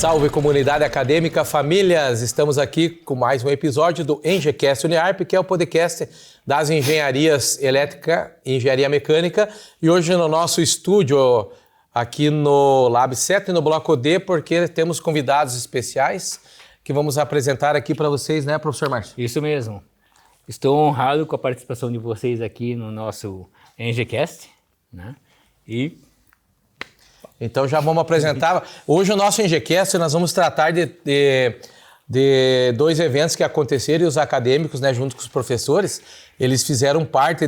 Salve comunidade acadêmica, famílias! Estamos aqui com mais um episódio do EngCast Uniarp, que é o podcast das engenharias elétrica e engenharia mecânica. E hoje no nosso estúdio, aqui no Lab 7, no Bloco D, porque temos convidados especiais que vamos apresentar aqui para vocês, né, professor Márcio? Isso mesmo. Estou honrado com a participação de vocês aqui no nosso EngCast, né? Então já vamos apresentar. Hoje o nosso EngCast nós vamos tratar de dois eventos que aconteceram e os acadêmicos, né, junto com os professores, eles fizeram parte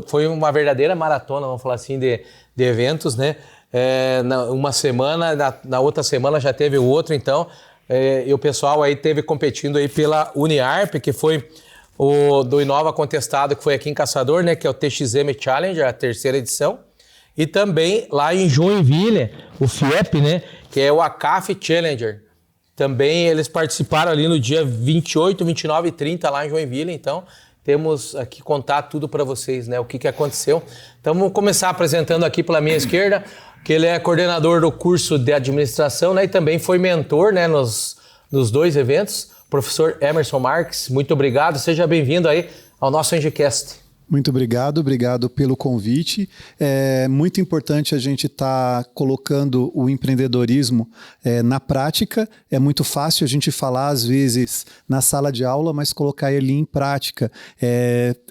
foi uma verdadeira maratona, vamos falar assim, de eventos, né? Uma semana, na outra semana já teve o outro, então, e o pessoal aí teve competindo aí pela Uniarp, que foi o do Inova Contestado, que foi aqui em Caçador, né, que é o TXM Challenger, a terceira edição. E também lá em Joinville, o FIEP, né, que é o ACAF Challenger. Também eles participaram ali no dia 28, 29 e 30 lá em Joinville. Então, temos aqui contar tudo para vocês, né, o que aconteceu. Então, vamos começar apresentando aqui pela minha esquerda, que ele é coordenador do curso de administração, né, e também foi mentor, né, nos dois eventos. Professor Emerson Marques, muito obrigado. Seja bem-vindo aí ao nosso EngCast. Muito obrigado pelo convite. É muito importante a gente estar colocando o empreendedorismo na prática. É muito fácil a gente falar, às vezes, na sala de aula, mas colocar ele em prática.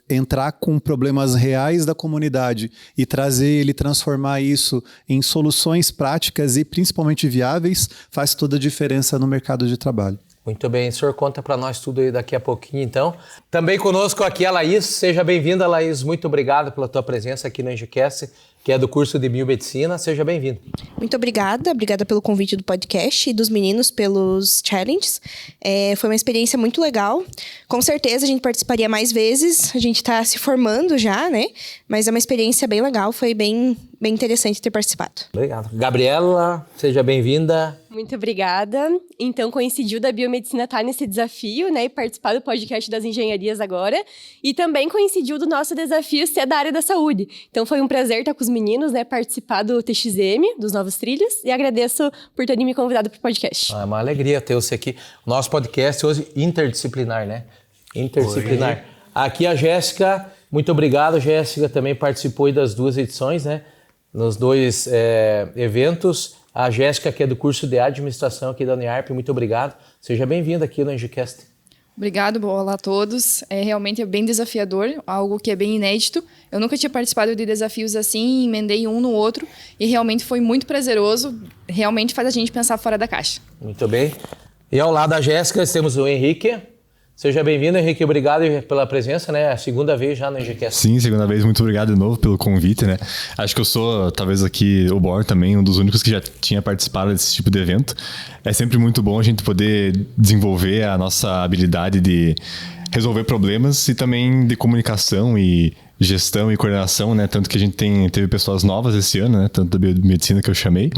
Entrar com problemas reais da comunidade e transformar isso em soluções práticas e principalmente viáveis, faz toda a diferença no mercado de trabalho. Muito bem, o senhor conta para nós tudo aí daqui a pouquinho, então. Também conosco aqui a Laís, seja bem-vinda, Laís, muito obrigado pela tua presença aqui no EngCast, que é do curso de Biomedicina, seja bem-vindo. Muito obrigada pelo convite do podcast e dos meninos pelos challenges. Foi uma experiência muito legal, com certeza a gente participaria mais vezes, a gente está se formando já, né, mas é uma experiência bem legal, foi bem interessante ter participado. Obrigado. Gabriela, seja bem-vinda. Muito obrigada. Então, coincidiu da biomedicina estar nesse desafio, né, e participar do podcast das engenharias agora. E também coincidiu do nosso desafio ser da área da saúde. Então, foi um prazer estar com os meninos, né, participar do TXM, dos Novos Trilhos. E agradeço por terem me convidado para o podcast. É uma alegria ter você aqui. Nosso podcast hoje interdisciplinar, né? Interdisciplinar. Oi. Aqui a Jéssica, muito obrigado. Jéssica também participou das duas edições, né? Nos dois eventos. A Jéssica, que é do curso de administração aqui da Uniarp, muito obrigado. Seja bem-vinda aqui no EngCast. Obrigado, olá a todos. Realmente é bem desafiador, algo que é bem inédito. Eu nunca tinha participado de desafios assim, emendei um no outro e realmente foi muito prazeroso, realmente faz a gente pensar fora da caixa. Muito bem. E ao lado da Jéssica temos o Henrique. Seja bem-vindo, Henrique, obrigado pela presença, né? A segunda vez já no EngCast. Sim, segunda vez, muito obrigado de novo pelo convite, né? Acho que eu sou, talvez aqui, o Bor também, um dos únicos que já tinha participado desse tipo de evento. É sempre muito bom a gente poder desenvolver a nossa habilidade de resolver problemas e também de comunicação e gestão e coordenação, né? Tanto que a gente teve pessoas novas esse ano, né? Tanto da biomedicina que eu chamei.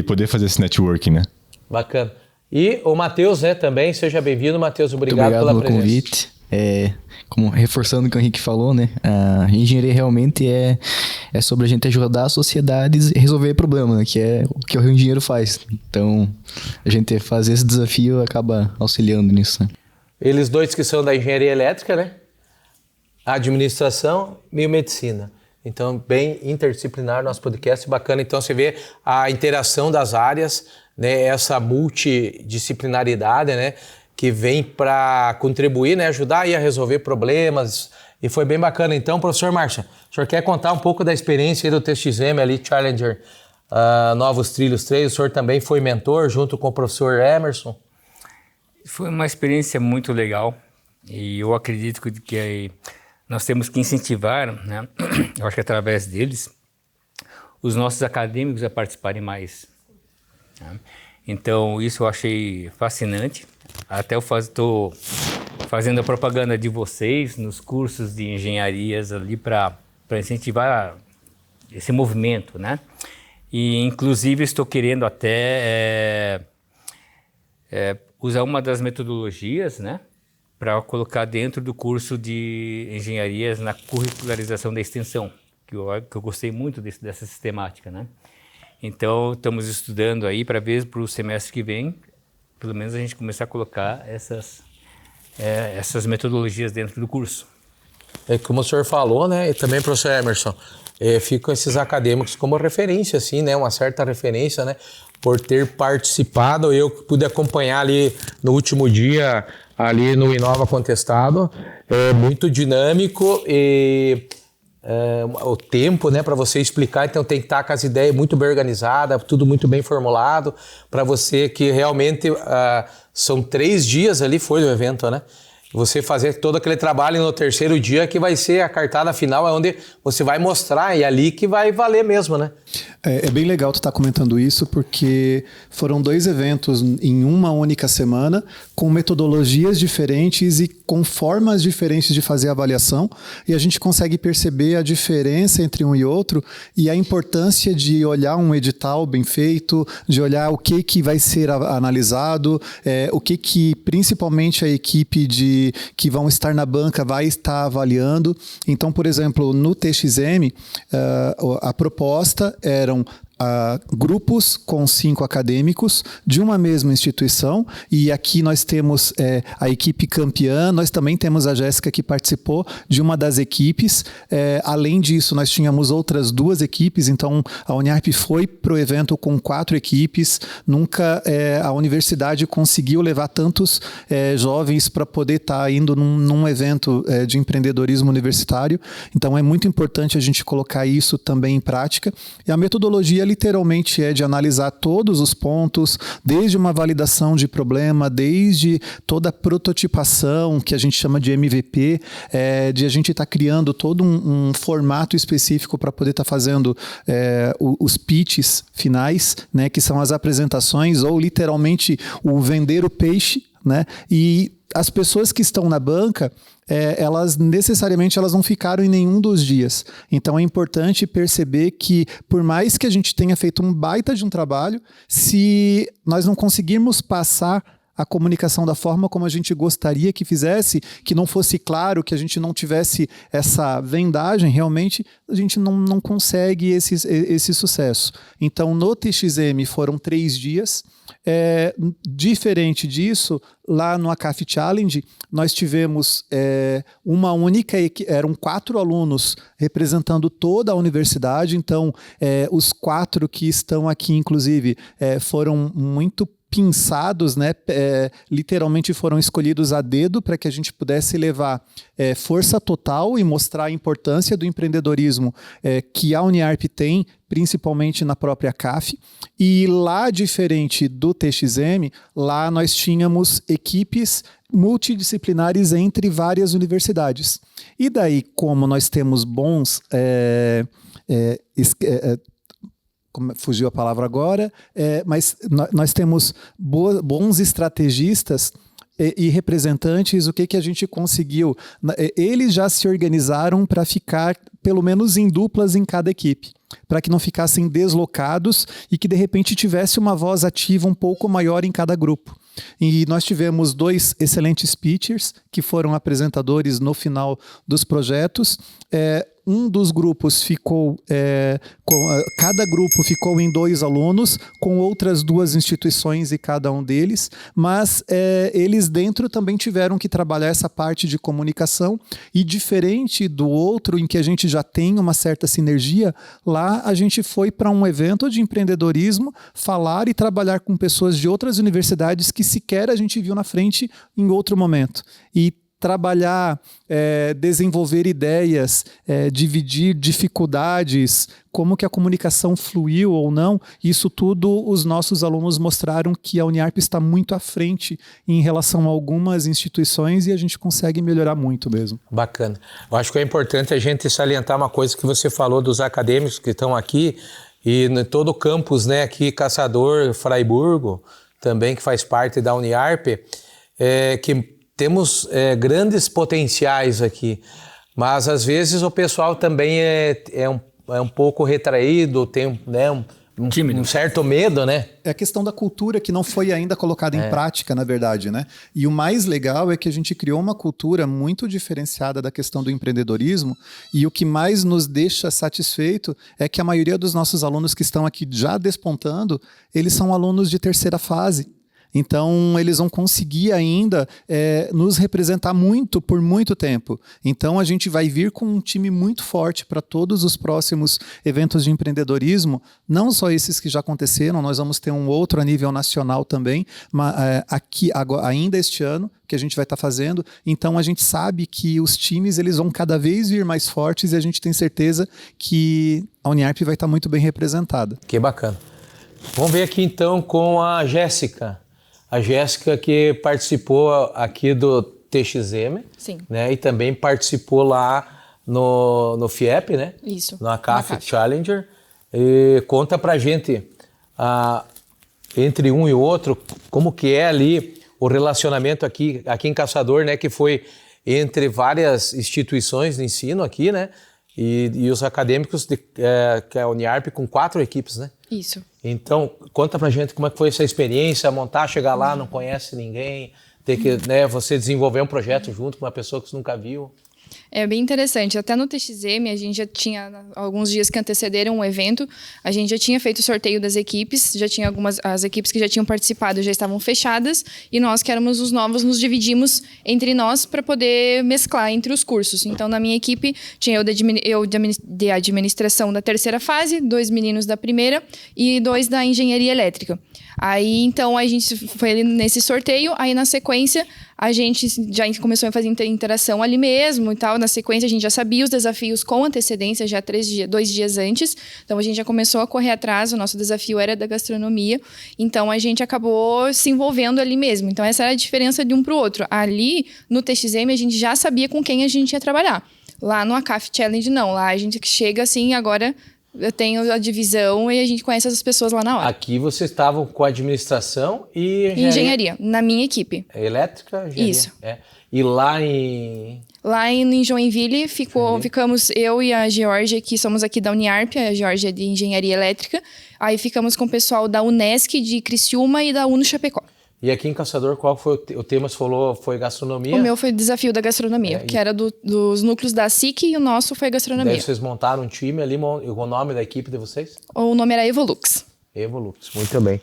Poder fazer esse networking, né? Bacana. E o Matheus, né, também, seja bem-vindo, Matheus, obrigado pela presença. Muito obrigado pelo convite. Como reforçando o que o Henrique falou, né, a engenharia realmente é sobre a gente ajudar a sociedade a resolver problemas, né, que é o que o engenheiro faz. Então, a gente fazer esse desafio acaba auxiliando nisso. Né? Eles dois que são da engenharia elétrica, né, administração e biomedicina. Então, bem interdisciplinar nosso podcast, bacana. Então, você vê a interação das áreas, né, essa multidisciplinaridade, né, que vem para contribuir, né, ajudar aí a resolver problemas. E foi bem bacana. Então, professor Márcio, o senhor quer contar um pouco da experiência aí do TXM ali, Challenger Novos Trilhos 3? O senhor também foi mentor junto com o professor Emerson? Foi uma experiência muito legal e eu acredito que nós temos que incentivar, né, eu acho que através deles, os nossos acadêmicos a participarem mais. Né? Então, isso eu achei fascinante. Até eu estou fazendo a propaganda de vocês nos cursos de engenharias ali para incentivar esse movimento, né? E, inclusive, estou querendo até usar uma das metodologias, né? Para colocar dentro do curso de engenharias na curricularização da extensão, que eu gostei muito dessa sistemática, né? Então, estamos estudando aí para ver para o semestre que vem, pelo menos a gente começar a colocar essas metodologias dentro do curso. Como o senhor falou, né, e também, professor Emerson, ficam esses acadêmicos como referência, assim, né, uma certa referência, né, por ter participado. Eu pude acompanhar ali no último dia, ali no Inova Contestado, muito dinâmico e o tempo, né, para você explicar, então tem que estar com as ideias muito bem organizadas, tudo muito bem formulado, para você que realmente são 3 dias ali, foi o evento, né? Você fazer todo aquele trabalho no terceiro dia que vai ser a cartada final, é onde você vai mostrar, e é ali que vai valer mesmo, né? É bem legal tu estar comentando isso, porque foram 2 eventos em uma única semana, com metodologias diferentes e com formas diferentes de fazer a avaliação, e a gente consegue perceber a diferença entre um e outro e a importância de olhar um edital bem feito, de olhar o que vai ser analisado, o que principalmente a equipe que vão estar na banca vai estar avaliando. Então, por exemplo, no TXM, a proposta eram grupos com 5 acadêmicos de uma mesma instituição, e aqui nós temos a equipe campeã, nós também temos a Jéssica que participou de uma das equipes, além disso nós tínhamos outras 2 equipes, então a Uniarp foi para o evento com 4 equipes, nunca a universidade conseguiu levar tantos jovens para poder estar indo num evento de empreendedorismo universitário, então é muito importante a gente colocar isso também em prática, e a metodologia literalmente é de analisar todos os pontos, desde uma validação de problema, desde toda a prototipação, que a gente chama de MVP, de a gente estar criando todo um formato específico para poder estar fazendo os pitches finais, né, que são as apresentações, ou literalmente o vender o peixe, né, e as pessoas que estão na banca, elas necessariamente não ficaram em nenhum dos dias. Então é importante perceber que, por mais que a gente tenha feito um baita de um trabalho, se nós não conseguirmos passar a comunicação da forma como a gente gostaria que fizesse, que não fosse claro, que a gente não tivesse essa vendagem, realmente a gente não consegue esse sucesso. Então no TXM foram 3 dias. Diferente disso, lá no ACAF Challenge, nós tivemos uma única, eram 4 alunos representando toda a universidade, então os 4 que estão aqui, inclusive, foram muito pinçados, né? Literalmente foram escolhidos a dedo para que a gente pudesse levar força total e mostrar a importância do empreendedorismo que a Uniarp tem, principalmente na própria CAF. E lá, diferente do TXM, lá nós tínhamos equipes multidisciplinares entre várias universidades. E daí, como nós temos bons... fugiu a palavra agora, mas nós temos bons estrategistas e representantes. O que a gente conseguiu? Eles já se organizaram para ficar pelo menos em duplas em cada equipe, para que não ficassem deslocados e que de repente tivesse uma voz ativa um pouco maior em cada grupo. E nós tivemos 2 excelentes pitchers que foram apresentadores no final dos projetos. Um dos grupos ficou, cada grupo ficou em 2 alunos, com outras 2 instituições e cada um deles, mas eles dentro também tiveram que trabalhar essa parte de comunicação, e diferente do outro, em que a gente já tem uma certa sinergia, lá a gente foi para um evento de empreendedorismo, falar e trabalhar com pessoas de outras universidades que sequer a gente viu na frente em outro momento. E trabalhar, desenvolver ideias, dividir dificuldades, como que a comunicação fluiu ou não, isso tudo os nossos alunos mostraram que a Uniarp está muito à frente em relação a algumas instituições, e a gente consegue melhorar muito mesmo. Bacana. Eu acho que é importante a gente salientar uma coisa que você falou dos acadêmicos que estão aqui, e em todo o campus, né, aqui Caçador, Fraiburgo, também que faz parte da Uniarp, que temos grandes potenciais aqui, mas às vezes o pessoal também é um pouco retraído, tem, né, Tímido. um certo medo, né? É a questão da cultura que não foi ainda colocada em prática, na verdade, né? E o mais legal é que a gente criou uma cultura muito diferenciada da questão do empreendedorismo, e o que mais nos deixa satisfeito é que a maioria dos nossos alunos que estão aqui já despontando, eles são alunos de terceira fase. Então, eles vão conseguir ainda nos representar muito por muito tempo. Então, a gente vai vir com um time muito forte para todos os próximos eventos de empreendedorismo, não só esses que já aconteceram, nós vamos ter um outro a nível nacional também, mas, aqui, agora, ainda este ano, que a gente vai estar fazendo. Então, a gente sabe que os times eles vão cada vez vir mais fortes e a gente tem certeza que a Uniarp vai estar muito bem representada. Que bacana. Vamos ver aqui, então, com a Jéssica. A Jéssica que participou aqui do TXM, Sim. né? E também participou lá no FIEP, né? Isso. No ACAF Challenger. E conta pra gente, entre um e outro, como que é ali o relacionamento aqui em Caçador, né? Que foi entre várias instituições de ensino aqui, né? E os acadêmicos, que é a Uniarp, com 4 equipes, né? Isso. Então, conta pra gente como é que foi essa experiência, montar, chegar lá, não conhece ninguém, ter que, né, você desenvolver um projeto junto com uma pessoa que você nunca viu. É bem interessante. Até no TXM, a gente já tinha, alguns dias que antecederam o evento, a gente já tinha feito o sorteio das equipes, já tinha as equipes que já tinham participado já estavam fechadas, e nós que éramos os novos nos dividimos entre nós para poder mesclar entre os cursos. Então, na minha equipe, tinha eu de administração da terceira fase, 2 meninos da primeira e 2 da engenharia elétrica. Aí, então, a gente foi nesse sorteio, aí na sequência a gente já começou a fazer interação ali mesmo e tal. Na sequência, a gente já sabia os desafios com antecedência, já 2 dias antes. Então, a gente já começou a correr atrás. O nosso desafio era da gastronomia. Então, a gente acabou se envolvendo ali mesmo. Então, essa era a diferença de um para o outro. Ali, no TXM, a gente já sabia com quem a gente ia trabalhar. Lá no ACAF Challenge, não. Lá a gente chega assim, agora eu tenho a divisão e a gente conhece as pessoas lá na hora. Aqui vocês estavam com administração e engenharia, na minha equipe. Elétrica? Engenharia. Isso. E lá em... Lá em Joinville, ficamos eu e a Georgia, que somos aqui da Uniarp, a Georgia é de engenharia elétrica. Aí ficamos com o pessoal da Unesc, de Criciúma, e da UNO Chapecó. E aqui em Caçador, qual foi o tema? Você falou, foi gastronomia? O meu foi o desafio da gastronomia, que era dos núcleos da SIC, e o nosso foi gastronomia. Daí vocês montaram um time ali, o nome da equipe de vocês? O nome era Evolux. Evolux, muito bem.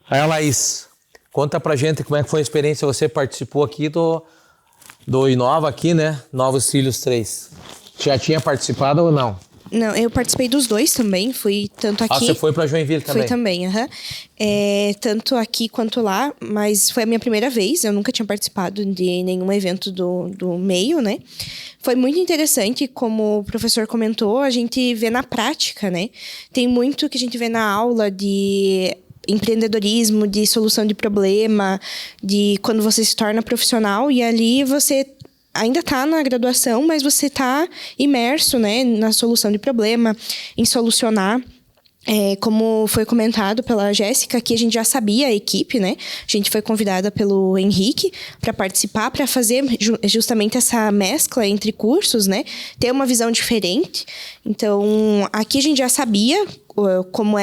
Aí, Laís, conta pra gente como é que foi a experiência. Você participou aqui do Inova aqui, né? Novos Trilhos 3. Já tinha participado ou não? Não, eu participei dos 2 também, fui tanto aqui... Você foi para Joinville também? Fui também, tanto aqui quanto lá, mas foi a minha primeira vez, eu nunca tinha participado de nenhum evento do meio, né? Foi muito interessante, como o professor comentou, a gente vê na prática, né? Tem muito que a gente vê na aula de empreendedorismo, de solução de problema, de quando você se torna profissional, e ali você ainda está na graduação, mas você está imerso, né, na solução de problema, em solucionar. Como foi comentado pela Jéssica, aqui a gente já sabia a equipe, né? A gente foi convidada pelo Henrique para participar, para fazer justamente essa mescla entre cursos, né? Ter uma visão diferente. Então, aqui a gente já sabia como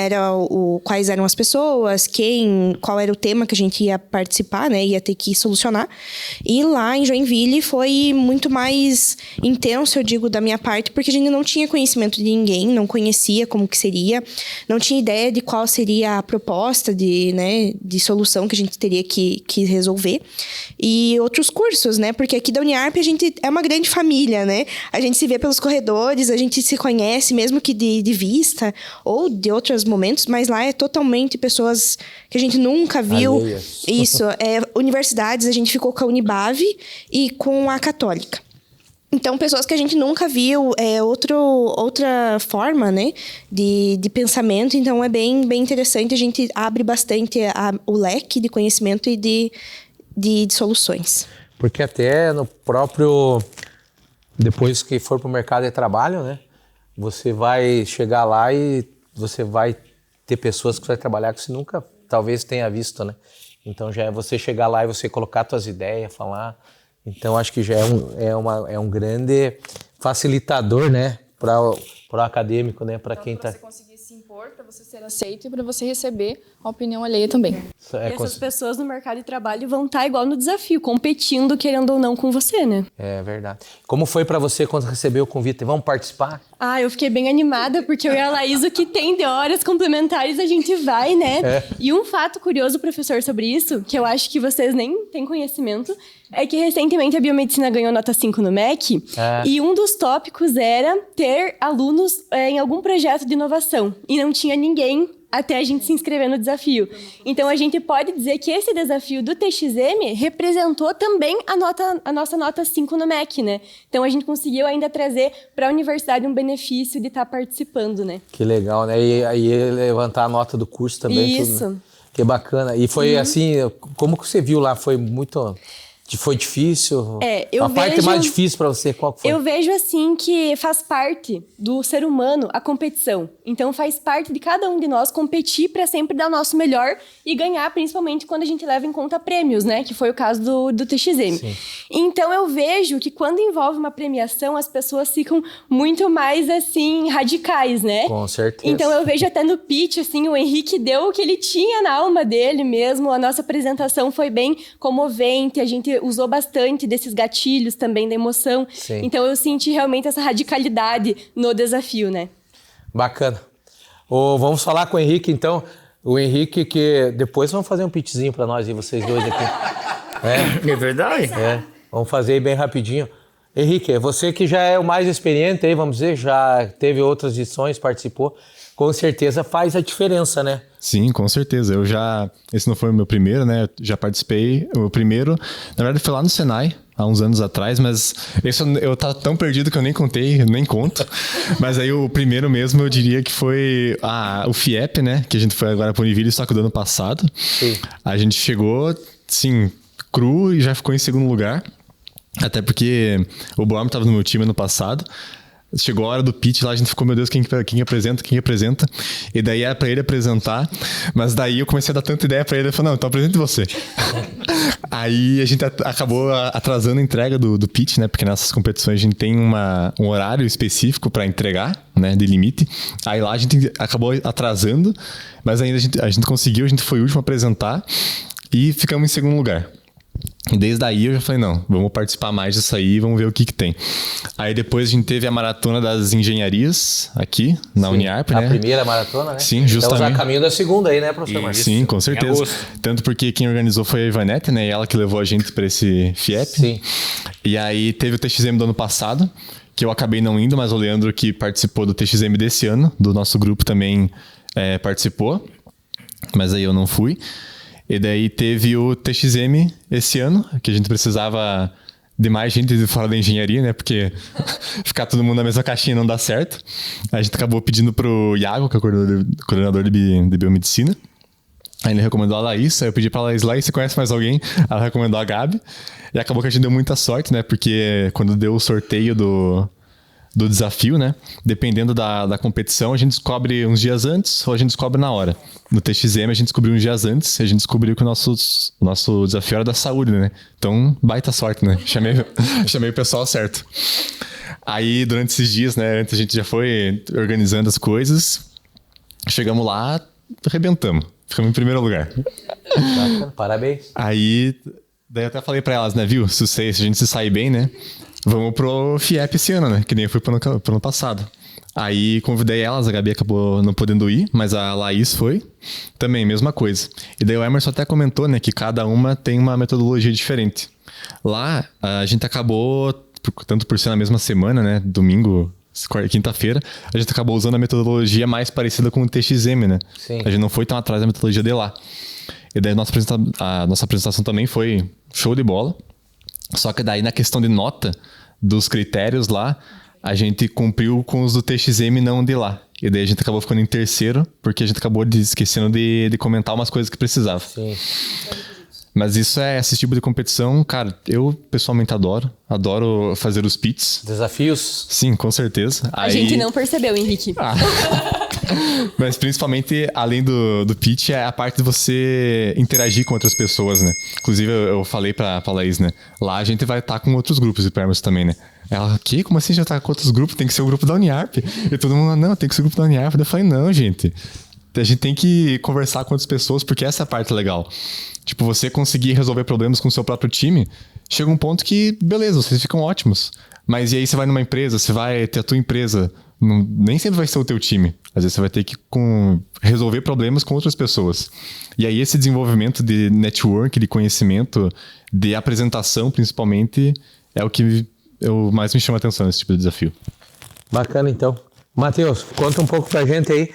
quais eram as pessoas, qual era o tema que a gente ia participar, né? Ia ter que solucionar. E lá em Joinville foi muito mais intenso, eu digo, da minha parte, porque a gente não tinha conhecimento de ninguém, não conhecia como que seria, não tinha ideia de qual seria a proposta de solução que a gente teria que resolver. E outros cursos, né? Porque aqui da Uniarp a gente é uma grande família, né? A gente se vê pelos corredores, a gente se conhece, mesmo que de vista, ou de outros momentos, mas lá é totalmente pessoas que a gente nunca viu. Alheias. Isso, universidades, a gente ficou com a Unibave e com a Católica. Então, pessoas que a gente nunca viu, outra forma, né, de pensamento. Então, é bem interessante, a gente abre bastante o leque de conhecimento e de soluções. Porque até no próprio... Depois que for para o mercado de trabalho, né, você vai chegar lá e você vai ter pessoas que vai trabalhar que você nunca, talvez, tenha visto, né? Então, já é você chegar lá e você colocar suas ideias, falar. Então, acho que já é um grande facilitador, né? Para o acadêmico, né? Para quem está... Você conseguir se impor, para você ser aceito e para você receber a opinião alheia também. E essas pessoas no mercado de trabalho vão estar igual no desafio, competindo, querendo ou não, com você, né? É verdade. Como foi pra você quando recebeu o convite? Vamos participar? Eu fiquei bem animada, porque eu e a Laís, o que tem de horas complementares, a gente vai, né? E um fato curioso, professor, sobre isso, que eu acho que vocês nem têm conhecimento, é que recentemente a biomedicina ganhou nota 5 no MEC, e um dos tópicos era ter alunos em algum projeto de inovação, e não tinha ninguém até a gente se inscrever no desafio. Então, a gente pode dizer que esse desafio do TXM representou também a nossa nota 5 no MEC, né? Então, a gente conseguiu ainda trazer para a universidade um benefício de estar participando, né? Que legal, né? E aí levantar a nota do curso também. Isso. Tudo, né? Que bacana. E foi assim, como que você viu lá? Foi muito... Foi difícil? A parte mais difícil para você, qual que foi? Eu vejo assim que faz parte do ser humano a competição. Então faz parte de cada um de nós competir para sempre dar o nosso melhor e ganhar, principalmente quando a gente leva em conta prêmios, né? Que foi o caso do TXM. Sim. Então eu vejo que quando envolve uma premiação, as pessoas ficam muito mais, assim, radicais, né? Com certeza. Então eu vejo até no pitch, assim, o Henrique deu o que ele tinha na alma dele mesmo. A nossa apresentação foi bem comovente, a gente usou bastante desses gatilhos também da emoção. Sim. Então eu senti realmente essa radicalidade no desafio, né? Bacana. Vamos falar com o Henrique, então. O Henrique, que depois vamos fazer um pitchzinho para nós e vocês dois aqui. É verdade? Vamos fazer bem rapidinho. Henrique, você que já é o mais experiente aí, vamos dizer, já teve outras edições, participou, com certeza faz a diferença, né? Sim, com certeza. Esse não foi o meu primeiro, né? Já participei. O meu primeiro, na verdade, foi lá no Senai, há uns anos atrás, mas esse eu tava tão perdido que eu nem contei, nem conto. Mas aí o primeiro mesmo, eu diria que foi o FIEP, né? Que a gente foi agora para o Univille, só que do ano passado. Sim. A gente chegou, sim, cru e já ficou em segundo lugar. Até porque o Borm estava no meu time ano passado. Chegou a hora do pitch lá, a gente ficou, meu Deus, quem apresenta? E daí era pra ele apresentar, mas daí eu comecei a dar tanta ideia pra ele, ele falou, não, então apresente você. Aí a gente acabou atrasando a entrega do pitch, né, porque nessas competições a gente tem um horário específico pra entregar, né, de limite. Aí lá a gente acabou atrasando, mas ainda a gente conseguiu, a gente foi o último a apresentar e ficamos em segundo lugar. E desde aí eu já falei, não, vamos participar mais disso aí e vamos ver o que tem. Aí depois a gente teve a maratona das engenharias aqui, na Uniarp, né? A primeira maratona, né? Sim, justamente. Estamos a caminho da segunda aí, né, professor Marcos? Sim, com certeza. Tanto porque quem organizou foi a Ivanete, né? E ela que levou a gente para esse FIEP. Sim. E aí teve o TXM do ano passado, que eu acabei não indo, mas o Leandro, que participou do TXM desse ano, do nosso grupo, também participou. Mas aí eu não fui. E daí teve o TXM esse ano, que a gente precisava de mais gente de fora da engenharia, né? Porque ficar todo mundo na mesma caixinha não dá certo. A gente acabou pedindo pro Iago, que é o coordenador de biomedicina. Aí ele recomendou a Laís, aí eu pedi pra Laís, você conhece mais alguém? Ela recomendou a Gabi. E acabou que a gente deu muita sorte, né? Porque quando deu o sorteio do desafio, né? Dependendo da competição, a gente descobre uns dias antes ou a gente descobre na hora. No TXM, a gente descobriu uns dias antes e a gente descobriu que o nosso desafio era da saúde, né? Então, baita sorte, né? Chamei o pessoal certo. Aí, durante esses dias, né? Antes a gente já foi organizando as coisas. Chegamos lá, arrebentamos. Ficamos em primeiro lugar. Parabéns. Aí, daí eu até falei pra elas, né? Viu? Se a gente se sair bem, né? Vamos pro FIEP esse ano, né? Que nem eu fui pro ano passado. Aí convidei elas, a Gabi acabou não podendo ir, mas a Laís foi. Também, mesma coisa. E daí o Emerson até comentou, né? Que cada uma tem uma metodologia diferente. Lá, a gente acabou, tanto por ser na mesma semana, né? Domingo, quinta-feira, a gente acabou usando a metodologia mais parecida com o TXM, né? Sim. A gente não foi tão atrás da metodologia de lá. E daí a nossa apresentação também foi show de bola. Só que daí na questão de nota dos critérios lá, a gente cumpriu com os do TXM não de lá. E daí a gente acabou ficando em terceiro, porque a gente acabou esquecendo de comentar umas coisas que precisava. Sim. Mas esse tipo de competição, cara, eu pessoalmente adoro. Adoro fazer os pits. Desafios? Sim, com certeza. A gente não percebeu, Henrique. Mas principalmente, além do pitch, é a parte de você interagir com outras pessoas, né? Inclusive, eu falei pra Laís, né? Lá a gente vai estar com outros grupos de Permas também, né? Ela, como assim já tá com outros grupos? Tem que ser o grupo da Uniarp. E todo mundo, não, tem que ser o grupo da Uniarp. Eu falei, não, gente. A gente tem que conversar com outras pessoas, porque essa é a parte legal. Tipo, você conseguir resolver problemas com o seu próprio time, chega um ponto que, beleza, vocês ficam ótimos. Mas e aí você vai numa empresa, você vai ter a tua empresa, nem sempre vai ser o teu time. Às vezes você vai ter que resolver problemas com outras pessoas. E aí esse desenvolvimento de network, de conhecimento, de apresentação principalmente, é o que mais me chama a atenção nesse tipo de desafio. Bacana, então. Matheus, conta um pouco pra gente aí.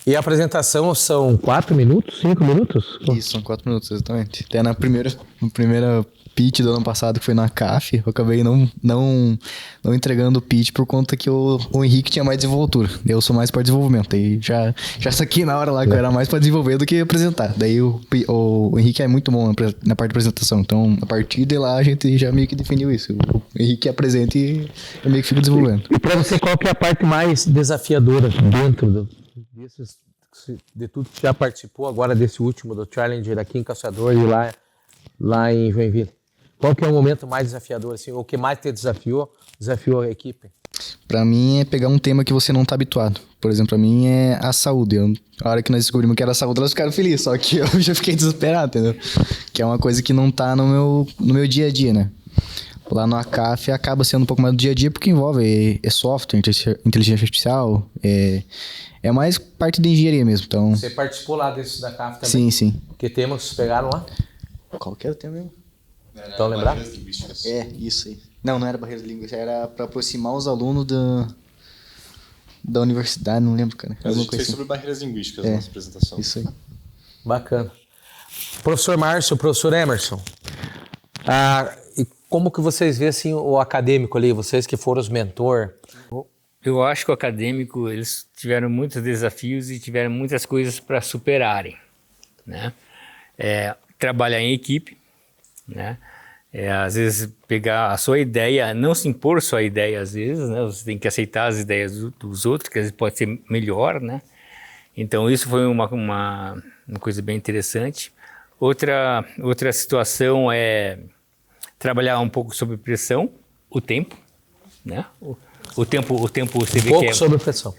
E a apresentação são 4 minutos, 5 minutos? Isso, são 4 minutos, exatamente. Até no primeira pitch do ano passado, que foi na CAF, eu acabei não entregando o pitch por conta que o Henrique tinha mais desenvoltura. Eu sou mais para desenvolvimento. Aí já saquei na hora lá que eu era mais para desenvolver do que apresentar. Daí o Henrique é muito bom na parte de apresentação. Então, a partir de lá, a gente já meio que definiu isso. O Henrique apresenta e eu meio que fico desenvolvendo. E para você, qual que é a parte mais desafiadora dentro de tudo que já participou agora desse último, do Challenger aqui em Caçador e lá em Joinville? Qual que é o momento mais desafiador, assim, o que mais te desafiou a equipe? Pra mim é pegar um tema que você não tá habituado. Por exemplo, pra mim é a saúde. A hora que nós descobrimos que era a saúde, elas ficaram felizes, só que eu já fiquei desesperado, entendeu? Que é uma coisa que não tá no meu dia a dia, né? Lá no ACAF acaba sendo um pouco mais do dia a dia porque envolve software, inteligência artificial, é mais parte de engenharia mesmo. Então... Você participou lá desse da CAF também? Sim. Que tema vocês pegaram lá? Qual que era o tema mesmo? Estão lembrados? Isso aí. Não era barreiras linguísticas, era para aproximar os alunos da universidade, não lembro, cara. Mas a gente fez sobre barreiras linguísticas na nossa apresentação. Isso aí. Bacana. Professor Márcio, professor Emerson, e como que vocês veem assim, o acadêmico ali, vocês que foram os mentor? Eu acho que o acadêmico, eles tiveram muitos desafios e tiveram muitas coisas para superarem, né? Trabalhar em equipe, né? Às vezes pegar a sua ideia, não se impor sua ideia às vezes, né? Você tem que aceitar as ideias dos outros, que às vezes pode ser melhor, né? Então isso foi uma coisa bem interessante. Outra situação é trabalhar um pouco sob pressão, o tempo, né? O tempo você vê que é sob pressão.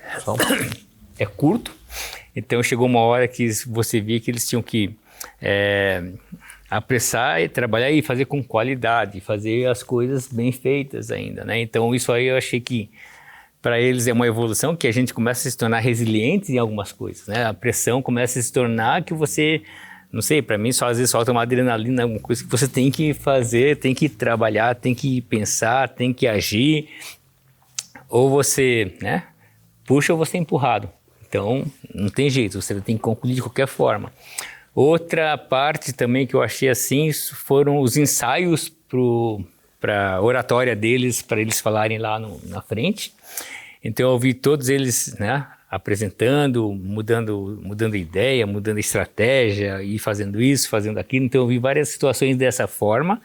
É curto, então chegou uma hora que você via que eles tinham que apressar e trabalhar e fazer com qualidade, fazer as coisas bem feitas ainda, né? Então isso aí eu achei que para eles é uma evolução, que a gente começa a se tornar resiliente em algumas coisas, né? A pressão começa a se tornar que você, não sei, para mim só às vezes solta uma adrenalina, alguma coisa que você tem que fazer, tem que trabalhar, tem que pensar, tem que agir, ou você, né, puxa ou você é empurrado. Então não tem jeito, você tem que concluir de qualquer forma. Outra parte também que eu achei assim foram os ensaios para a oratória deles, para eles falarem lá na frente. Então eu vi todos eles, né, apresentando, mudando ideia, mudando estratégia e fazendo isso, fazendo aquilo. Então eu vi várias situações dessa forma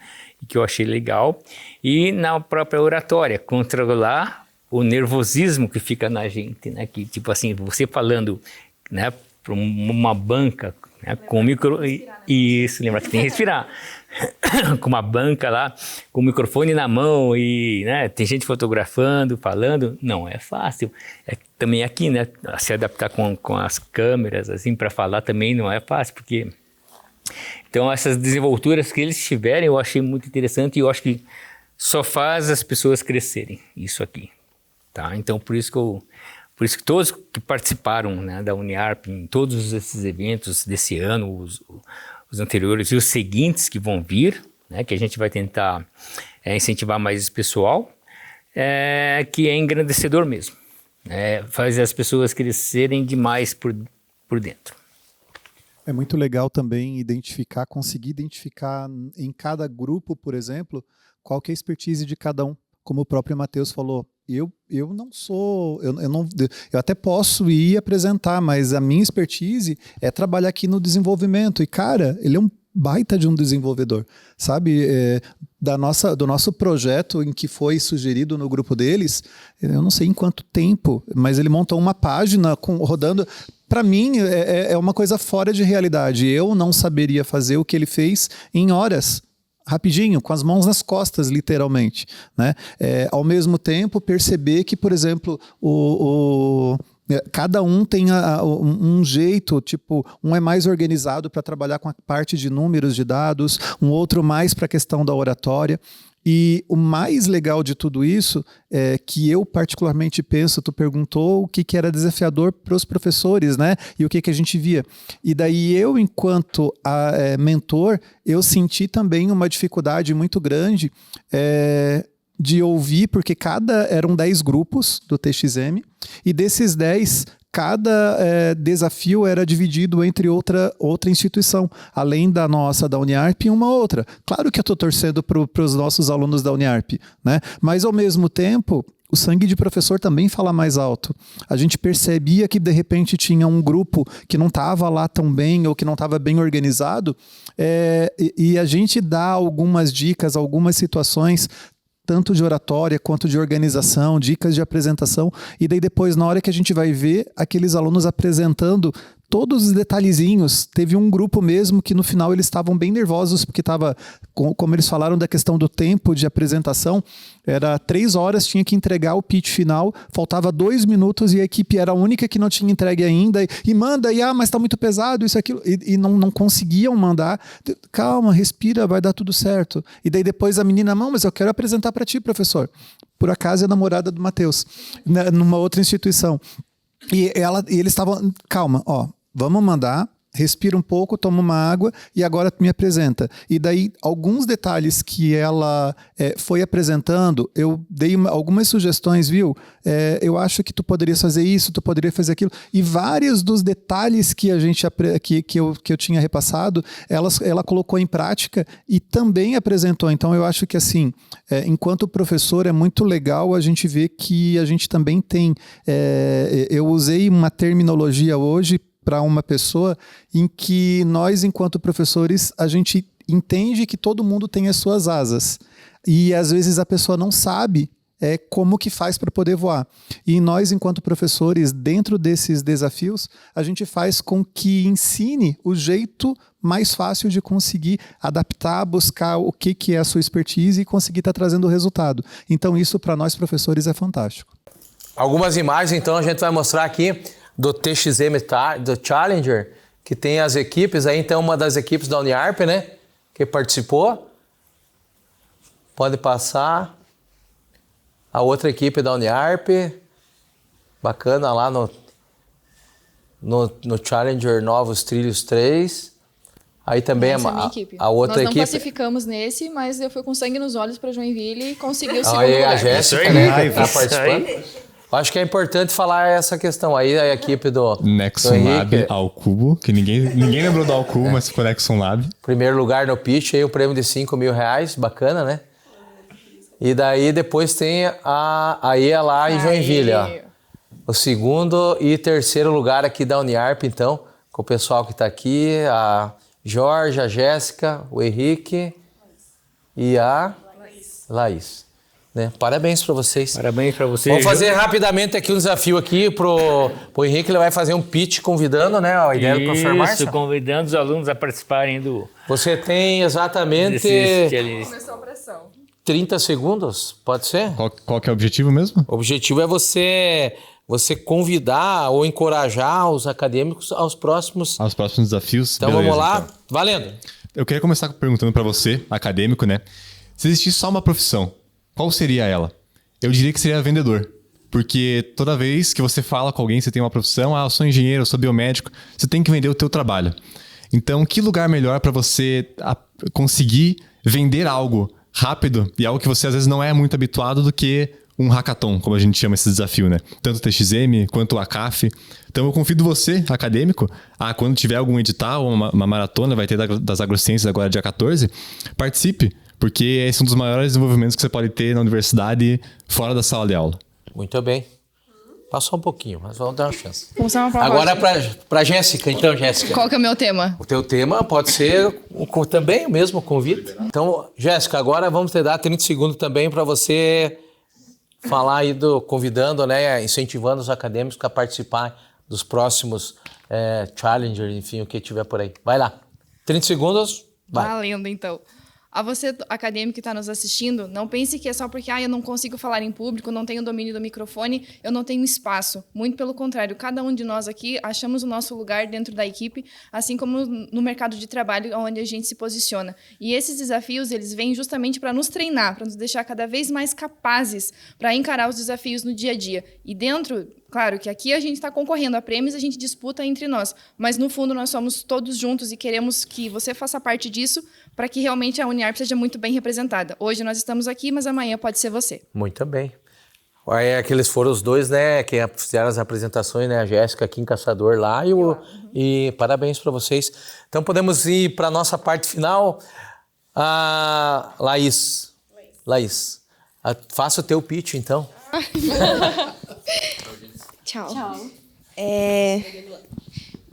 que eu achei legal. E na própria oratória, controlar o nervosismo que fica na gente, né, que tipo assim, você falando, né, para uma banca, né, com o micro... Isso, lembra que tem que respirar. Com uma banca lá, com o microfone na mão e, né, tem gente fotografando, falando, não é fácil. Também aqui, né, se adaptar com as câmeras, assim, para falar também não é fácil, porque... Então, essas desenvolturas que eles tiverem, eu achei muito interessante e eu acho que só faz as pessoas crescerem, isso aqui, tá? Então, por isso que todos que participaram, né, da Uniarp em todos esses eventos desse ano, os anteriores e os seguintes que vão vir, né, que a gente vai tentar incentivar mais esse pessoal, que é engrandecedor mesmo. Faz as pessoas crescerem demais por dentro. É muito legal também conseguir identificar em cada grupo, por exemplo, qual que é a expertise de cada um. Como o próprio Matheus falou, eu não sou, eu até posso ir apresentar, mas a minha expertise é trabalhar aqui no desenvolvimento. E, cara, ele é um baita de um desenvolvedor, sabe? Do nosso projeto em que foi sugerido no grupo deles, eu não sei em quanto tempo, mas ele montou uma página rodando. Para mim, é uma coisa fora de realidade. Eu não saberia fazer o que ele fez em horas. Rapidinho, com as mãos nas costas, literalmente, né? Ao mesmo tempo, perceber que, por exemplo, Cada um tem um jeito, tipo, um é mais organizado para trabalhar com a parte de números de dados, um outro mais para a questão da oratória. E o mais legal de tudo isso é que eu particularmente penso, tu perguntou o que era desafiador para os professores, né? E o que a gente via. E daí eu, enquanto mentor, eu senti também uma dificuldade muito grande de ouvir, porque eram 10 grupos do TXM, e desses 10, cada desafio era dividido entre outra instituição, além da nossa, da Uniarp, e uma outra. Claro que eu estou torcendo para os nossos alunos da Uniarp, né? Mas, ao mesmo tempo, o sangue de professor também fala mais alto. A gente percebia que, de repente, tinha um grupo que não estava lá tão bem ou que não estava bem organizado, e a gente dá algumas dicas, algumas situações, tanto de oratória quanto de organização, dicas de apresentação, e daí depois, na hora que a gente vai ver aqueles alunos apresentando todos os detalhezinhos, teve um grupo mesmo que no final eles estavam bem nervosos, porque estava, como eles falaram da questão do tempo de apresentação, era 3 horas, tinha que entregar o pitch final, faltava 2 minutos e a equipe era a única que não tinha entregue ainda, e manda, mas está muito pesado, isso, aquilo, e não conseguiam mandar. Calma, respira, vai dar tudo certo. E daí depois a menina, não, mas eu quero apresentar para ti, professor. Por acaso é a namorada do Matheus, numa outra instituição. E eles estavam, calma, vamos mandar, respira um pouco, toma uma água e agora me apresenta. E daí, alguns detalhes que ela foi apresentando, eu dei algumas sugestões, viu? Eu acho que tu poderias fazer isso, tu poderia fazer aquilo. E vários dos detalhes que que eu tinha repassado, ela colocou em prática e também apresentou. Então, eu acho que, assim, enquanto professor, é muito legal a gente ver que a gente também tem... eu usei uma terminologia hoje para uma pessoa em que nós, enquanto professores, a gente entende que todo mundo tem as suas asas. E, às vezes, a pessoa não sabe como que faz para poder voar. E nós, enquanto professores, dentro desses desafios, a gente faz com que ensine o jeito mais fácil de conseguir adaptar, buscar o que é a sua expertise e conseguir estar trazendo o resultado. Então, isso, para nós, professores, é fantástico. Algumas imagens, então, a gente vai mostrar aqui do TXM, do Challenger, que tem as equipes, aí então uma das equipes da Uniarp, né, que participou, pode passar, a outra equipe da Uniarp, bacana lá no Challenger Novos Trilhos 3, aí também essa é a minha equipe. A outra equipe... Nós não classificamos nesse, mas eu fui com sangue nos olhos para Joinville e consegui o segundo aí lugar. A Jéssica, né, que tá participando. Acho que é importante falar essa questão aí, a equipe do Nexon Lab ao cubo, que ninguém lembrou do ao cubo, mas ficou Nexon Lab. Primeiro lugar no pitch, aí o prêmio de R$5.000, bacana, né? E daí depois tem aí lá em Joinville, ó. O segundo e terceiro lugar aqui da Uniarp, então, com o pessoal que está aqui, a Jorge, a Jéssica, o Henrique e a Laís. Né? Parabéns para vocês. Parabéns para vocês. Vamos fazer rapidamente aqui um desafio aqui pro Henrique, ele vai fazer um pitch convidando, né? A ideia do professor Márcio. Isso, convidando os alunos a participarem do... Você tem exatamente... Começou a pressão. 30 segundos, pode ser? Qual que é o objetivo mesmo? O objetivo é você convidar ou encorajar os acadêmicos aos próximos desafios. Então beleza, vamos lá, então. Valendo. Eu queria começar perguntando para você, acadêmico, né? Se existisse só uma profissão, qual seria ela? Eu diria que seria vendedor. Porque toda vez que você fala com alguém, você tem uma profissão, eu sou engenheiro, eu sou biomédico, você tem que vender o teu trabalho. Então, que lugar melhor para você conseguir vender algo rápido e algo que você às vezes não é muito habituado do que um hackathon, como a gente chama esse desafio, né? Tanto o TXM quanto o ACAF. Então eu convido você, acadêmico, a quando tiver algum edital ou uma maratona, vai ter das agrociências agora dia 14, participe, porque esse é um dos maiores desenvolvimentos que você pode ter na universidade fora da sala de aula. Muito bem. Passou um pouquinho, mas vamos dar uma chance. Agora para Jéssica, então, Jéssica. Qual que é o meu tema? O teu tema pode ser também o mesmo convite. Então, Jéssica, agora vamos te dar 30 segundos também para você falar aí convidando, né, incentivando os acadêmicos a participar dos próximos Challengers, enfim, o que tiver por aí. Vai lá. 30 segundos, vai. Valendo, então. A você, acadêmico que está nos assistindo, não pense que é só porque eu não consigo falar em público, não tenho domínio do microfone, eu não tenho espaço. Muito pelo contrário, cada um de nós aqui achamos o nosso lugar dentro da equipe, assim como no mercado de trabalho onde a gente se posiciona. E esses desafios, eles vêm justamente para nos treinar, para nos deixar cada vez mais capazes para encarar os desafios no dia a dia. E dentro... Claro que aqui a gente está concorrendo a prêmios, a gente disputa entre nós, mas no fundo nós somos todos juntos e queremos que você faça parte disso para que realmente a Uniarp seja muito bem representada. Hoje nós estamos aqui, mas amanhã pode ser você. Muito bem. Aqueles foram os dois, né, que fizeram as apresentações, né, a Jéssica aqui em Caçador lá e parabéns para vocês. Então podemos ir para a nossa parte final. Laís, faça o teu pitch então. Tchau.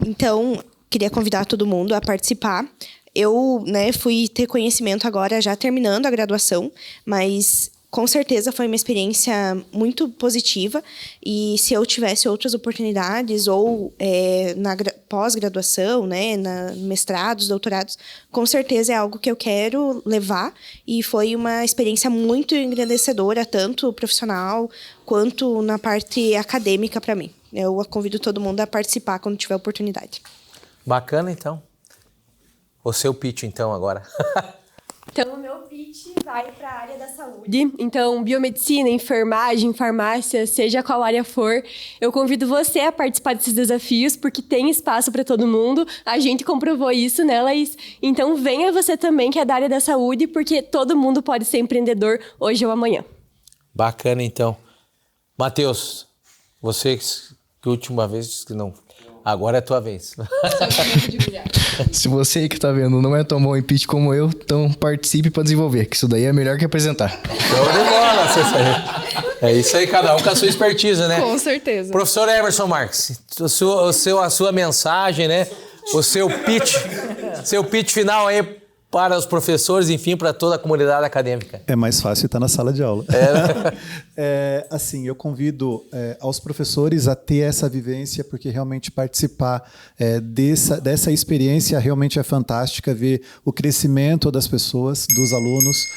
Então, queria convidar todo mundo a participar. Eu, fui ter conhecimento agora, já terminando a graduação, mas com certeza foi uma experiência muito positiva. E se eu tivesse outras oportunidades, ou na pós-graduação, na mestrados, doutorados, com certeza é algo que eu quero levar. E foi uma experiência muito engrandecedora, tanto profissional quanto na parte acadêmica para mim. Eu convido todo mundo a participar quando tiver oportunidade. Bacana, então. O seu pitch, então, agora. Então, o meu pitch vai para a área da saúde. Então, biomedicina, enfermagem, farmácia, seja qual área for, eu convido você a participar desses desafios, porque tem espaço para todo mundo. A gente comprovou isso, né, Laís? Então, venha você também, que é da área da saúde, porque todo mundo pode ser empreendedor hoje ou amanhã. Bacana, então. Matheus, você que a última vez disse que não... Agora é a tua vez. Se você que tá vendo não é tão bom em pitch como eu, então participe para desenvolver, que isso daí é melhor que apresentar. Show de bola, é isso aí, cada um com a sua expertise, né? Com certeza. Professor Emerson Marques, a sua mensagem, né? O seu pitch final aí para os professores, enfim, para toda a comunidade acadêmica. É mais fácil estar na sala de aula. Assim, eu convido aos professores a ter essa vivência, porque realmente participar dessa experiência realmente é fantástica, ver o crescimento das pessoas, dos alunos,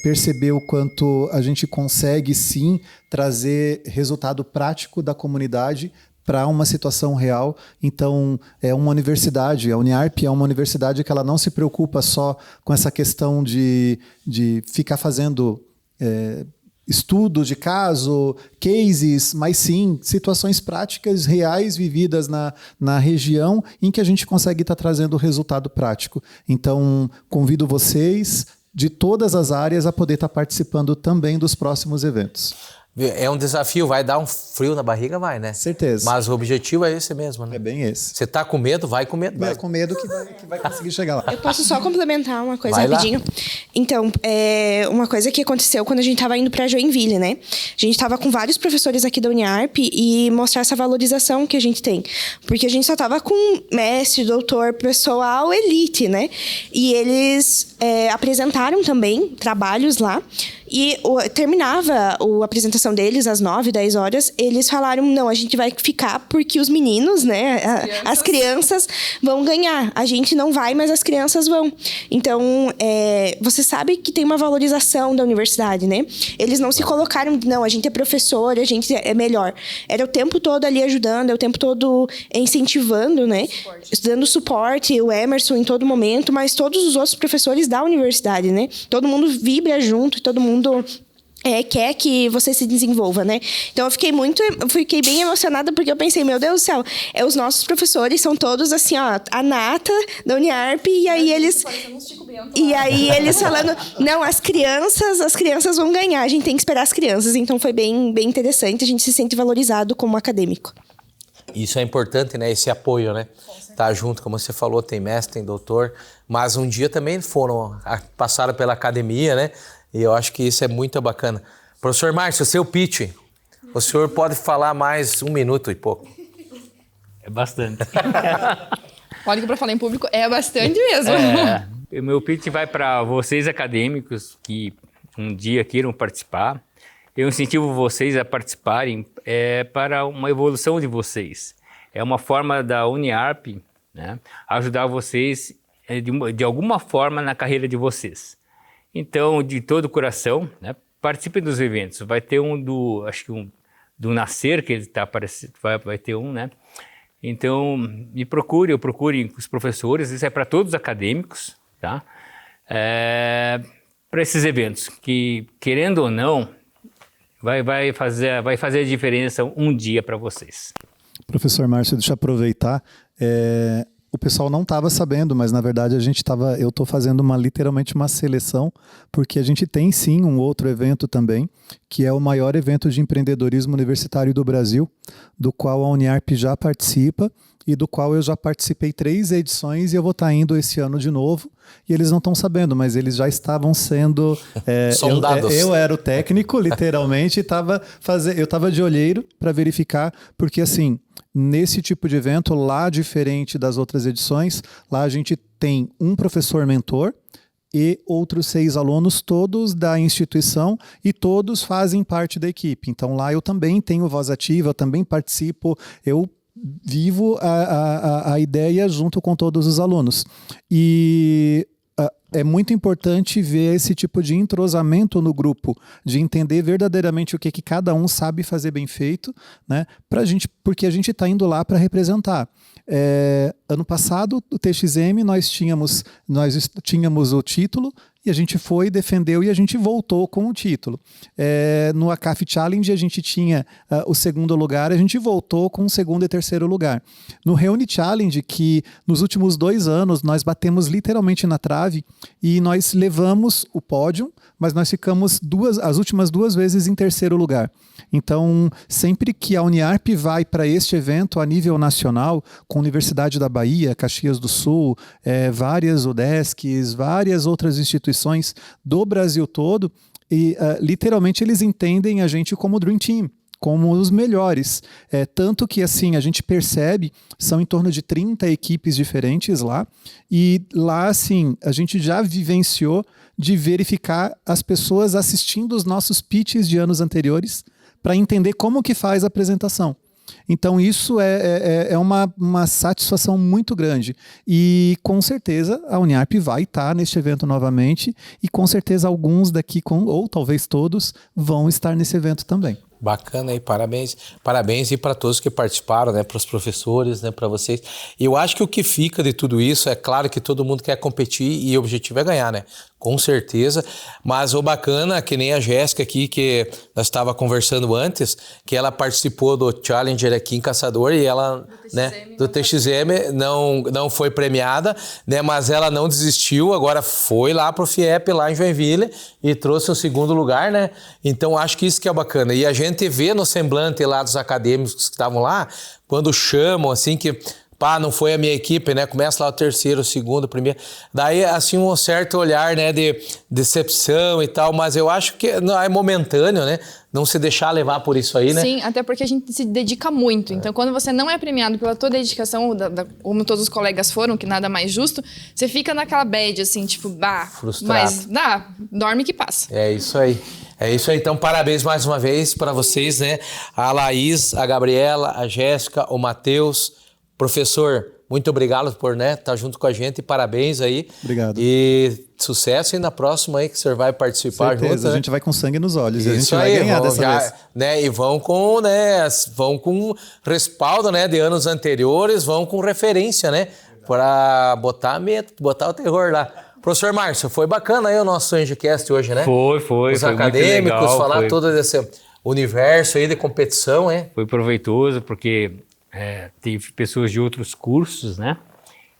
perceber o quanto a gente consegue, sim, trazer resultado prático da comunidade para uma situação real. Então, é uma universidade, a Uniarp é uma universidade que ela não se preocupa só com essa questão de ficar fazendo estudos de caso, cases, mas sim situações práticas, reais, vividas na região, em que a gente consegue estar trazendo resultado prático. Então, convido vocês de todas as áreas a poder estar participando também dos próximos eventos. É um desafio, vai dar um frio na barriga, vai, né? Certeza. Mas o objetivo é esse mesmo, né? É bem esse. Você tá com medo? Vai com medo. Vai com medo que vai conseguir chegar lá. Eu posso só complementar uma coisa Vai rapidinho? Lá. Então, uma coisa que aconteceu quando a gente estava indo para Joinville, né? A gente estava com vários professores aqui da Uniarp e mostrar essa valorização que a gente tem. Porque a gente só estava com mestre, doutor, pessoal, elite, né? E eles apresentaram também trabalhos lá. E terminava a apresentação deles às 9, 10 horas. Eles falaram, não, a gente vai ficar porque os meninos, né? As crianças vão ganhar. A gente não vai, mas as crianças vão. Então, você sabe que tem uma valorização da universidade, né? Eles não se colocaram, não, a gente é professor, a gente é melhor. Era o tempo todo ali ajudando, é o tempo todo incentivando, né? Dando suporte, o Emerson em todo momento, mas todos os outros professores da universidade, né? Todo mundo vibra junto e todo mundo quer que você se desenvolva, né? Então, eu fiquei bem emocionada, porque eu pensei, meu Deus do céu, os nossos professores são todos assim, ó, a nata da Uniarp, e aí eles falando, não, as crianças vão ganhar, a gente tem que esperar as crianças. Então, foi bem, bem interessante, a gente se sente valorizado como acadêmico. Isso é importante, né? Esse apoio, né? Tá junto, como você falou, tem mestre, tem doutor, mas um dia também passaram pela academia, né? E eu acho que isso é muito bacana. Professor Márcio, seu pitch, o senhor pode falar mais 1 minuto e pouco. É bastante. Olha que para falar em público é bastante mesmo. O meu pitch vai para vocês acadêmicos que um dia queiram participar. Eu incentivo vocês a participarem para uma evolução de vocês. É uma forma da Uniarp, né, ajudar vocês de alguma forma na carreira de vocês. Então, de todo o coração, né, participem dos eventos. Vai ter do Nascer, que ele está aparecendo, vai ter um, né? Então, eu procure os professores, isso é para todos os acadêmicos, tá? Para esses eventos, que, querendo ou não, vai fazer a diferença um dia para vocês. Professor Márcio, deixa eu aproveitar. O pessoal não estava sabendo, mas na verdade eu estou fazendo literalmente uma seleção, porque a gente tem sim um outro evento também, que é o maior evento de empreendedorismo universitário do Brasil, do qual a Uniarp já participa e do qual eu já participei 3 edições e eu vou estar indo esse ano de novo. E eles não estão sabendo, mas eles já estavam sendo... Sondados. Eu era o técnico, literalmente, eu estava de olheiro para verificar, porque assim... Nesse tipo de evento, lá diferente das outras edições, lá a gente tem um professor mentor e outros 6 alunos, todos da instituição, e todos fazem parte da equipe. Então lá eu também tenho voz ativa, eu também participo, eu vivo a ideia junto com todos os alunos. E é muito importante ver esse tipo de entrosamento no grupo, de entender verdadeiramente o que cada um sabe fazer bem feito, né? Porque a gente está indo lá para representar. Ano passado, o TXM, nós tínhamos o título, e a gente foi, defendeu e a gente voltou com o título. No ACAF Challenge a gente tinha o 2º lugar, a gente voltou com o 2º e 3º lugar. No Reuni Challenge, que nos últimos 2 anos nós batemos literalmente na trave e nós levamos o pódio, mas nós ficamos as últimas 2 vezes em 3º lugar. Então, sempre que a Uniarp vai para este evento a nível nacional, com a Universidade da Bahia, Caxias do Sul, várias UDESCs, várias outras instituições do Brasil todo, e literalmente eles entendem a gente como Dream Team, como os melhores. Tanto que assim, a gente percebe, são em torno de 30 equipes diferentes lá, e lá assim, a gente já vivenciou de verificar as pessoas assistindo os nossos pitches de anos anteriores para entender como que faz a apresentação. Então isso é uma satisfação muito grande. E com certeza a Uniarp vai estar neste evento novamente, e com certeza alguns daqui, ou talvez todos, vão estar nesse evento também. Bacana aí, parabéns. Parabéns e para todos que participaram, né, para os professores, né, para vocês. E eu acho que o que fica de tudo isso, é claro que todo mundo quer competir e o objetivo é ganhar, né? Com certeza. Mas o bacana, que nem a Jéssica aqui, que nós estava conversando antes, que ela participou do Challenger aqui em Caçador e ela, do TXM, não foi premiada, né, mas ela não desistiu, agora foi lá pro FIEP, lá em Joinville, e trouxe o 2º lugar, né? Então acho que isso que é bacana. E a gente vê no semblante lá dos acadêmicos que estavam lá, quando chamam, assim, que não foi a minha equipe, né? Começa lá o 3º, o 2º, o 1º. Daí, assim, um certo olhar, né, de decepção e tal, mas eu acho que é momentâneo, né? Não se deixar levar por isso aí, né? Sim, até porque a gente se dedica muito. Então, quando você não é premiado pela tua dedicação, como todos os colegas foram, que nada mais justo, você fica naquela bad, assim, tipo, frustrado. Mas dorme que passa. É isso aí. É isso aí. Então, parabéns mais uma vez para vocês, né? A Laís, a Gabriela, a Jéssica, o Matheus. Professor, muito obrigado por estar junto com a gente e parabéns aí. Obrigado. E sucesso aí na próxima aí que o senhor vai participar junto. A gente vai com sangue nos olhos. Isso, a gente vai ganhar dessa vez. Né, e vão com respaldo, né, de anos anteriores, vão com referência, né, para botar medo, botar o terror lá. Professor Márcio, foi bacana aí o nosso Engicast hoje, né? Foi. Os acadêmicos, muito legal, falar todo desse universo aí de competição, hein? Foi proveitoso porque teve pessoas de outros cursos, né?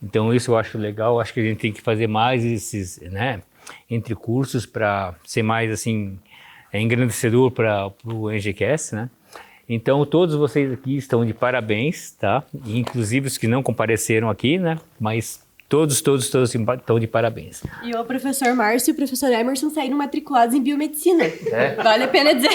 Então isso eu acho legal. Acho que a gente tem que fazer mais esses, né, entre cursos para ser mais assim engrandecedor para o Engicast, né? Então todos vocês aqui estão de parabéns, tá? Inclusive os que não compareceram aqui, né? Mas todos estão de parabéns. E o professor Márcio e o professor Emerson saíram matriculados em biomedicina. Vale a pena dizer.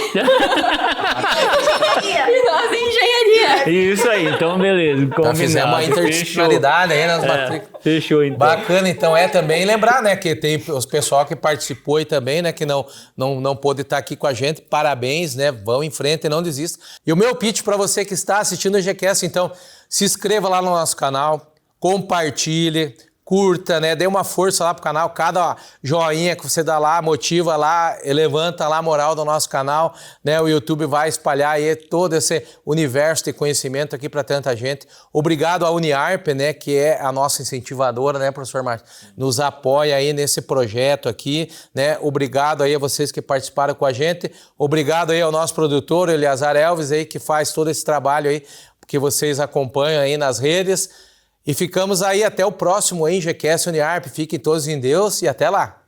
E nós em engenharia. Isso aí, então beleza. Já fizemos uma interdisciplinaridade aí nas matrículas. Fechou, então. Bacana, então também lembrar, né, que tem os pessoal que participou aí também, né, que não pôde estar aqui com a gente. Parabéns, né, vão em frente e não desista. E o meu pitch para você que está assistindo o GQS, então, se inscreva lá no nosso canal, compartilhe, curta, né? Dê uma força lá pro canal, cada joinha que você dá lá, motiva lá, levanta lá a moral do nosso canal, né? O YouTube vai espalhar aí todo esse universo de conhecimento aqui para tanta gente. Obrigado à Uniarp, né? Que é a nossa incentivadora, né, professor Márcio? Nos apoia aí nesse projeto aqui, né? Obrigado aí a vocês que participaram com a gente. Obrigado aí ao nosso produtor, Eleazar Elves, aí, que faz todo esse trabalho aí, que vocês acompanham aí nas redes. E ficamos aí até o próximo EngieCast Uniarp. Fiquem todos em Deus e até lá!